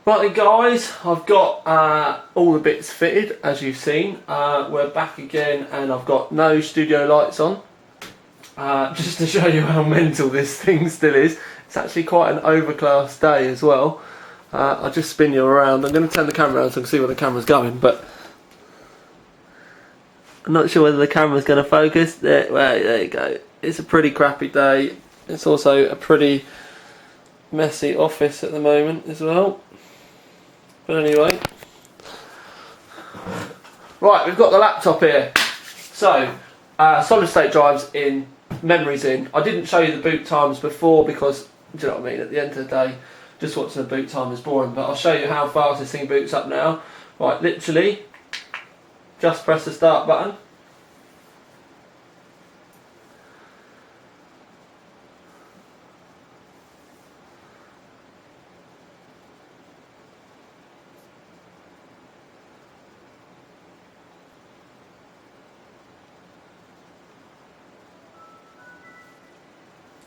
Right then guys, I've got all the bits fitted as you've seen. We're back again and I've got no studio lights on. Just to show you how mental this thing still is. It's actually quite an overcast day as well. I'll just spin you around. I'm going to turn the camera around so I can see where the camera's going, but I'm not sure whether the camera's going to focus. There you go. It's a pretty crappy day. It's also a pretty messy office at the moment as well. But anyway, right, we've got the laptop here. So, solid state drives in, memories in. I didn't show you the boot times before because, do you know what I mean, at the end of the day, just watching the boot time is boring, but I'll show you how fast this thing boots up now. Right, literally, just press the start button.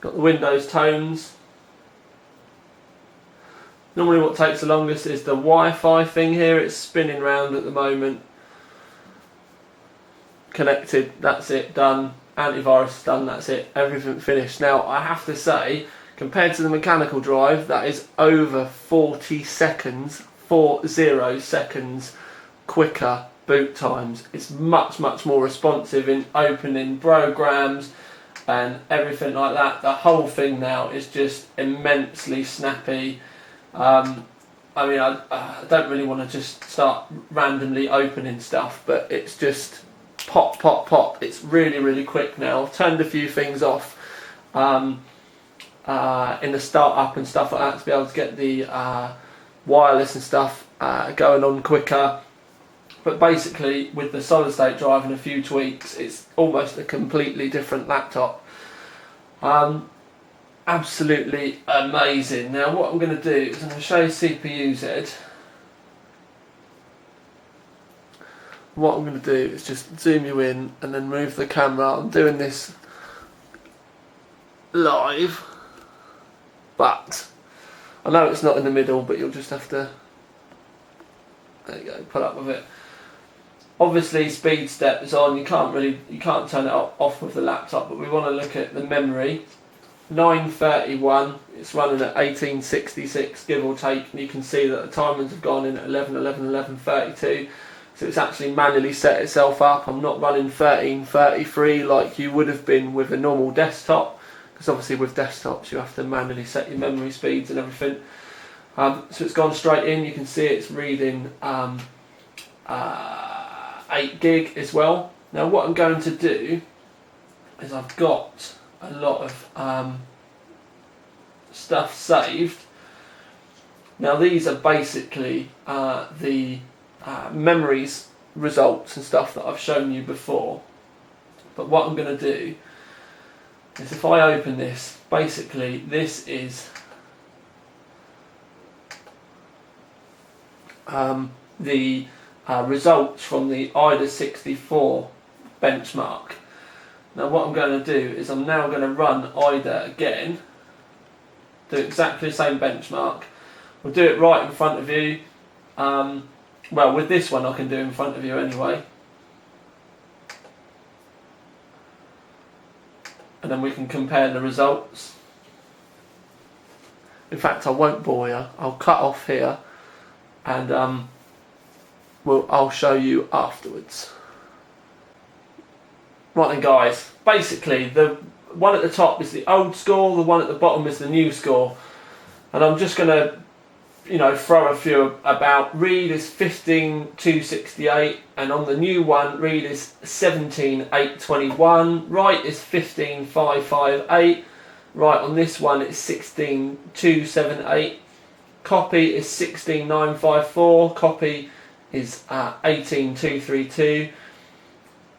Got the Windows tones. Normally what takes the longest is the Wi-Fi thing here. It's spinning round at the moment. Connected, that's it, done. Antivirus done, that's it. Everything finished. Now I have to say, compared to the mechanical drive, that is over 40 seconds, 40 seconds quicker boot times. It's much more responsive in opening programs and everything like that. The whole thing now is just immensely snappy. I mean, I don't really want to just start randomly opening stuff, but it's just pop, pop, pop. It's really quick now. I've turned a few things off in the startup and stuff like that to be able to get the wireless and stuff going on quicker. But basically, with the solid state drive and a few tweaks, it's almost a completely different laptop. Absolutely amazing. Now what I'm going to do is I'm going to show you CPU-Z. What I'm going to do is just zoom you in and then move the camera. I'm doing this live, but I know it's not in the middle, but you'll just have to, there you go, put up with it. Obviously speed step is on, you can't turn it off with the laptop, but we want to look at the memory. 931, it's running at 1866 give or take, and you can see that the timings have gone in at 11:11:11:32, so it's actually manually set itself up. I'm not running 13:33 like you would have been with a normal desktop, because obviously with desktops you have to manually set your memory speeds and everything. So it's gone straight in. You can see it's reading 8 gig as well. Now what I'm going to do is I've got a lot of stuff saved. Now these are basically the memories results and stuff that I've shown you before, but what I'm going to do is if I open this, basically this is the results from the IDA 64 benchmark. Now what I'm going to do is I'm now going to run IDA again, do exactly the same benchmark. We'll do it right in front of you. Well, with this one I can do in front of you anyway. And then we can compare the results. In fact, I won't bore you. I'll cut off here and I'll show you afterwards. Right then guys, basically the one at the top is the old score, the one at the bottom is the new score, and I'm just going to, you know, throw a few about. Read is 15,268, and on the new one read is 17,821, write is 15,558, right on this one it's 16,278, copy is 16,954, copy is 18,232,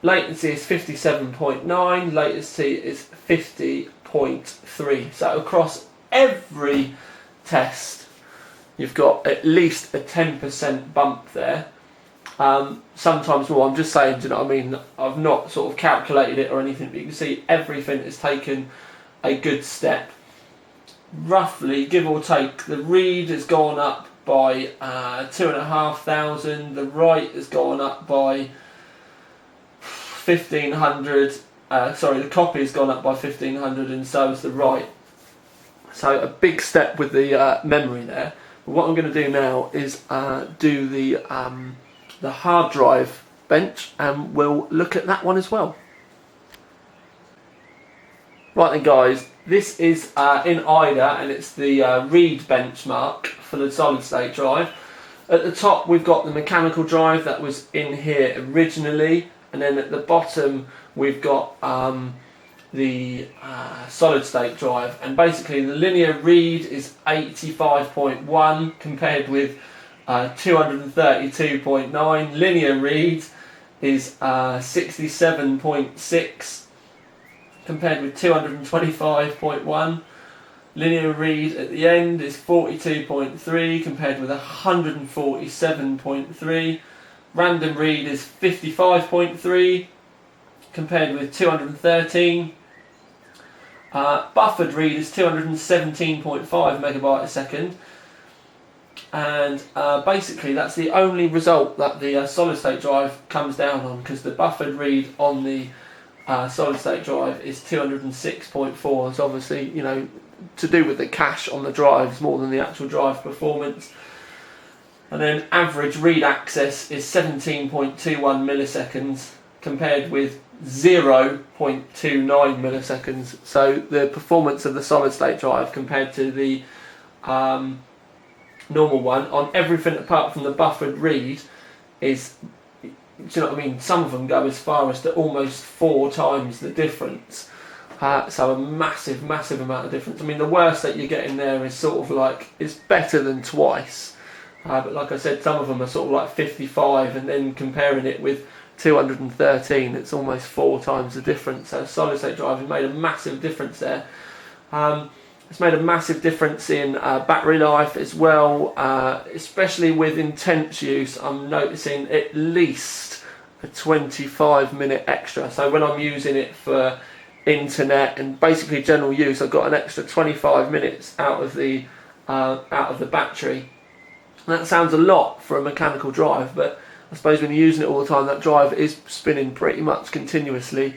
latency is 57.9, latency is 50.3. So across every test you've got at least a 10% bump there. Sometimes more. I'm just saying, do you know what I mean? I've not sort of calculated it or anything, but you can see everything has taken a good step. Roughly, give or take, the read has gone up by 2,500. The right has gone up by 1,500. Sorry, the copy has gone up by 1,500, and so has the right. So a big step with the memory there. But what I'm going to do now is do the hard drive bench, and we'll look at that one as well. Right then guys, this is in IDA, and it's the read benchmark for the solid state drive. At the top we've got the mechanical drive that was in here originally, and then at the bottom we've got the solid state drive, and basically the linear read is 85.1 compared with 232.9. Linear read is 67.6 compared with 225.1. Linear read at the end is 42.3 compared with 147.3. Random read is 55.3 compared with 213. Buffered read is 217.5 megabyte a second, and basically that's the only result that the solid state drive comes down on, because the buffered read on the solid state drive is 206.4. It's obviously, you know, to do with the cache on the drives more than the actual drive performance. And then average read access is 17.21 milliseconds compared with 0.29 milliseconds. So the performance of the solid state drive compared to the normal one on everything apart from the buffered read is, do you know what I mean? Some of them go as far as to almost 4 times the difference. So a massive amount of difference. I mean, the worst that you get in there is sort of like, it's better than twice. But like I said, some of them are sort of like 55, and then comparing it with 213, it's almost 4 times the difference. So solid state drive has made a massive difference there. It's made a massive difference in battery life as well, especially with intense use. I'm noticing at least a 25-minute extra. So when I'm using it for internet and basically general use, I've got an extra 25 minutes out of the battery. And that sounds a lot for a mechanical drive, but I suppose when you're using it all the time, that drive is spinning pretty much continuously.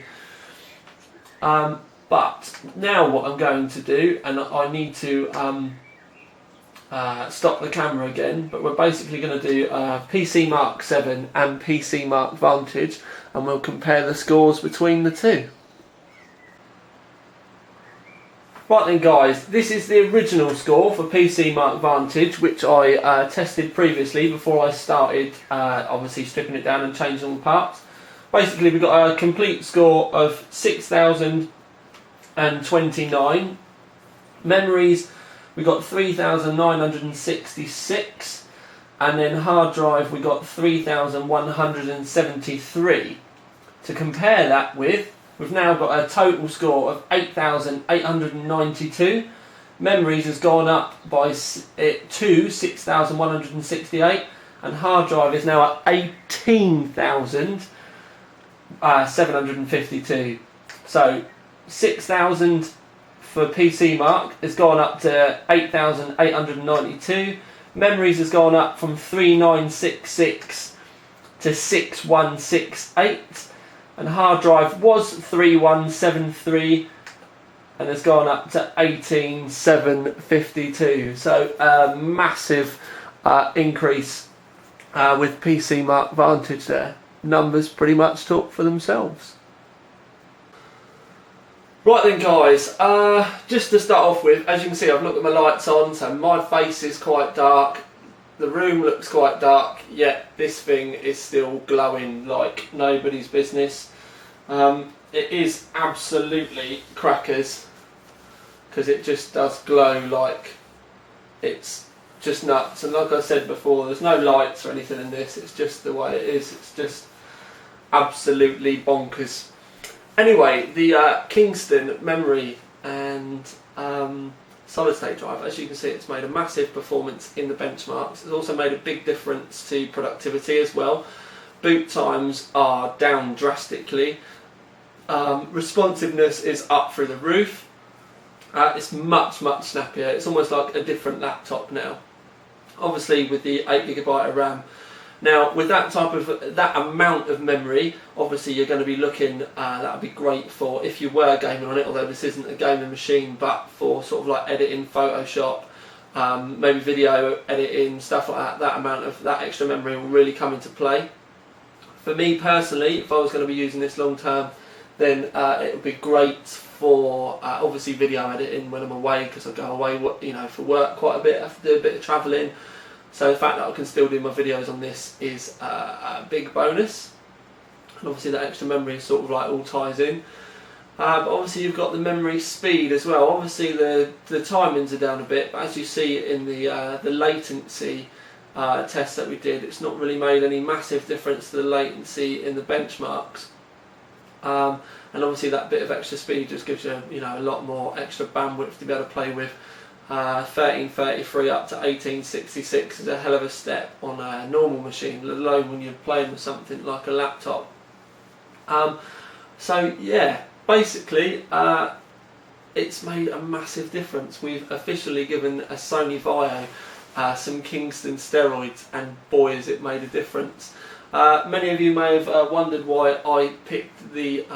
But now what I'm going to do, and I need to stop the camera again, but we're basically going to do PC Mark 7 and PC Mark Vantage, and we'll compare the scores between the two. Right then guys, this is the original score for PC Mark Vantage, which I tested previously before I started obviously stripping it down and changing all the parts. Basically we've got a complete score of 6,029. Memories, we got 3,966, and then hard drive we got 3,173. To compare that with, we've now got a total score of 8,892. Memories has gone up by 6,168, and hard drive is now at 18,752. So 6,000 for PC Mark has gone up to 8,892. Memories has gone up from 3,966 to 6,168. And hard drive was 3,173 and has gone up to 18,752. So a massive increase with PC Mark Vantage there. Numbers pretty much talk for themselves. Right then guys, just to start off with, as you can see I've looked at my lights on, so my face is quite dark. The room looks quite dark, yet this thing is still glowing like nobody's business. It is absolutely crackers, because it just does glow like it's just nuts. And like I said before, there's no lights or anything in this, it's just the way it is. It's just absolutely bonkers. Anyway, the Kingston memory and solid state drive, as you can see, it's made a massive performance in the benchmarks. It's also made a big difference to productivity as well. Boot times are down drastically. Responsiveness is up through the roof. It's much snappier. It's almost like a different laptop now. obviously with the 8GB of RAM. Now with that amount of memory, obviously you're going to be looking, that would be great for if you were gaming on it, although this isn't a gaming machine, but for sort of like editing Photoshop, maybe video editing, stuff like that. That amount of that extra memory will really come into play. For me personally, if I was going to be using this long term, then it would be great for obviously video editing when I'm away, because I go away, you know, for work quite a bit. I have to do a bit of travelling, so the fact that I can still do my videos on this is a big bonus. And obviously that extra memory sort of like all ties in. But obviously you've got the memory speed as well. Obviously the timings are down a bit, but as you see in the latency test that we did, it's not really made any massive difference to the latency in the benchmarks. And obviously that bit of extra speed just gives you, you know, a lot more extra bandwidth to be able to play with. 1333 up to 1866 is a hell of a step on a normal machine, let alone when you're playing with something like a laptop. So yeah, basically it's made a massive difference. We've officially given a Sony Vaio some Kingston steroids, and boy has it made a difference. Many of you may have wondered why I picked the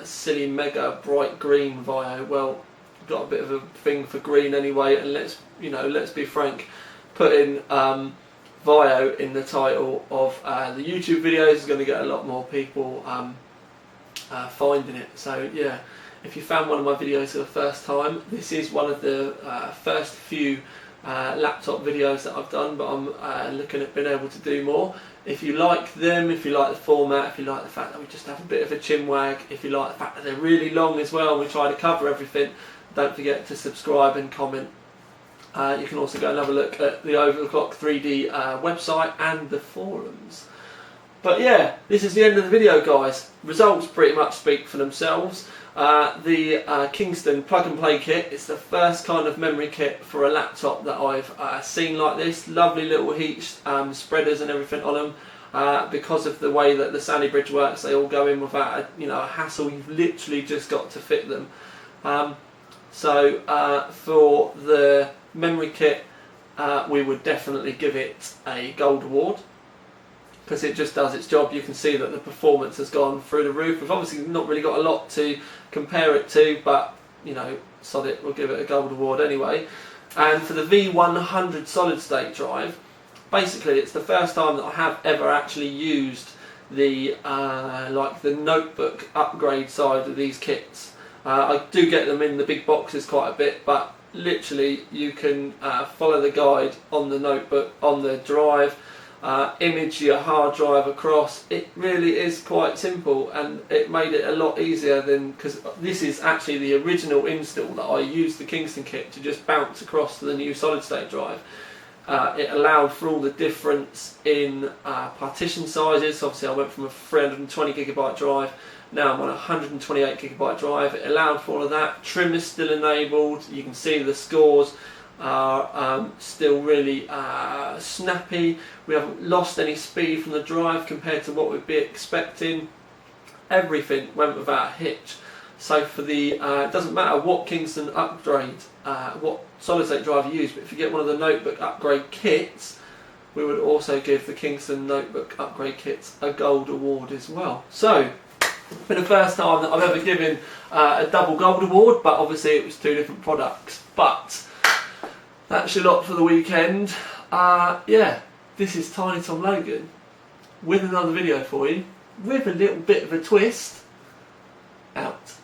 silly mega bright green Vaio. Well, got a bit of a thing for green anyway, and let's be frank, putting Vaio in the title of the YouTube videos is going to get a lot more people finding it. So yeah, if you found one of my videos for the first time, this is one of the first few laptop videos that I've done, but I'm looking at being able to do more. If you like them, if you like the format, if you like the fact that we just have a bit of a chin wag, if you like the fact that they're really long as well and we try to cover everything, don't forget to subscribe and comment. You can also go and have a look at the Overclock 3D website and the forums. But yeah, this is the end of the video, guys. Results pretty much speak for themselves. The Kingston plug and play kit is the first kind of memory kit for a laptop that I've seen like this. Lovely little heat spreaders and everything on them. Because of the way that the Sandy bridge works, they all go in without a hassle. You've literally just got to fit them. So for the memory kit, we would definitely give it a gold award, because it just does its job. You can see that the performance has gone through the roof. We've obviously not really got a lot to compare it to, but you know, sod it, we'll give it a gold award anyway. And for the V100 solid state drive, basically it's the first time that I have ever actually used the like the notebook upgrade side of these kits. I do get them in the big boxes quite a bit, but literally you can follow the guide on the notebook, on the drive, image your hard drive across. It really is quite simple, and it made it a lot easier than, because this is actually the original install that I used the Kingston kit to just bounce across to the new solid state drive. It allowed for all the difference in partition sizes. Obviously I went from a 320GB drive, now I'm on a 128GB drive. It allowed for all of that. Trim is still enabled. You can see the scores are still really snappy. We haven't lost any speed from the drive compared to what we'd be expecting. Everything went without a hitch. So for the, it doesn't matter what Kingston upgrade, what solid state drive you use, but if you get one of the notebook upgrade kits, we would also give the Kingston notebook upgrade kits a gold award as well. So it's been the first time that I've ever given a double gold award, but obviously it was two different products. But that's your lot for the weekend. Yeah, this is Tiny Tom Logan with another video for you, with a little bit of a twist. Out.